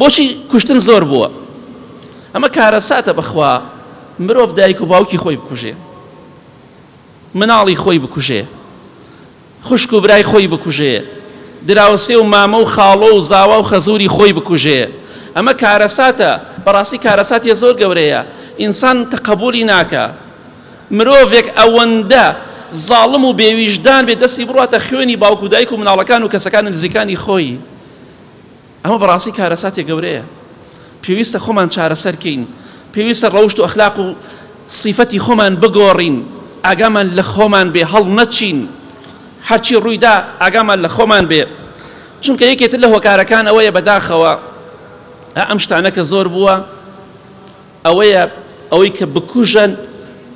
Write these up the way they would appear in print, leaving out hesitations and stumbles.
بۆچی کوشتن زۆر بووە؟ ئەمە کارەساتە بەخوا مرۆڤ دایک و باوکی خۆی بکوژێ، مناڵی خۆی بکوژێ، خوشک و برای خۆی بکوژێ، دراوسێ و مامە و خاڵۆ و زاوا و خەزوری خۆی بکوژێ. ئەمە کارەساتە، بەڕاستی کارەساتی زۆر گەورەیە. ئینسان تەقەبولی ناکە. مرۆڤێک ئەوەندە زاڵم و بێویژدان بێ دەستی بڕاتە خوێنی باوک و دایک و مناڵەکان و کەسەکان نزیکانی خۆی. ئەمە بەڕاستی کارەساتی گەورەیە. پێویستە خۆمان چارەسەرکەین، پێویستە ڕەوشت و ئەخلاق و صیفەتی خۆمان بگۆڕین، ئاگامان لە خۆمان بێ، هەڵ نەچین، هەرچی ڕوویدا ئاگامان لە خۆمان بێ. چونکە یەکێتر لە هۆکارەکان ئەوەیە بەداخەوە ئەم شتانە کە زۆر بووە، ئەوەی کە بکوژن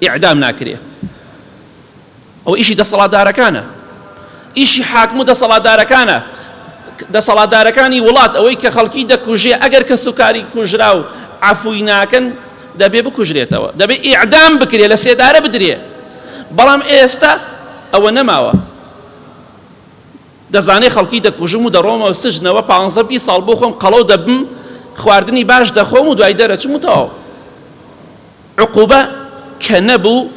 ئیعدام ناکرێ. ئەو ئیشی دەسەڵاتدارەکانە، ئیشی حاکم و دەسەڵاتدارەکانە، دەسەڵاتدارەکانی وڵات ئەوەی کە خەڵکی دەکوژێ ئەگەر کە سوکاری کوژرا و عەفوی ناکەن دەبێ بکوژرێتەوە، دەبێ ئیعدام بکرێ، لە سێدارە بدرێ. بەڵام ئێستا ئەوە نەماوە. دەزانێ خەڵکی دەکوژم و دەڕۆمەوە سژنەوە 15-20 ساڵ بۆ خۆم قەڵەو دەبم، خواردنی باش دەخۆم و دوای دەرەچم و تەواو. عقوبە کە نەبوو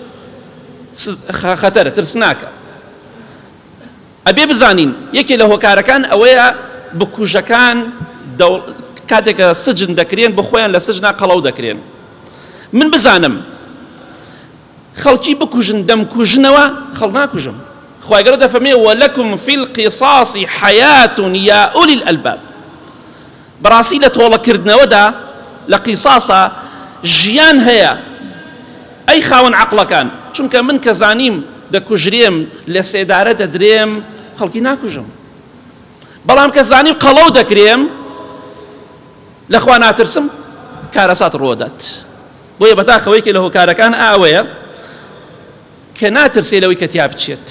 خەتەرە، ترسناکە. ئەبێ بزانین یەکێ لە هۆکارەکان ئەوەیە بکوژەکان کاتێکە سجن دەکرێن بۆ خۆیان لە سجنا قەڵەو دەکرێن. من بزانم خەڵکی بکوژن دەمکوژنەوە خەڵ ناکوژم. خوای گەورە دەفەرمێ وەلەکم فی القیصاص حەیات یا ئولی الئەلباب. بەڕاستی لە تۆڵەکردنەوەدا لە قیساسە ژیان هەیە ئەی خاوەن عەقڵەکان. چونکە من کە زانیم دەکوژرێم لە سێدارە دەدرێم خەڵکی ناکوژم، بەڵام کە زانیم قەڵەو دەکرێم لەخوا ناترسم کارەسات ڕۆدات. بۆیە بەداخەوەی کە لە هۆکارەکان ئاوەیە کە ناترسێ لەوەی کە تیا بچێت.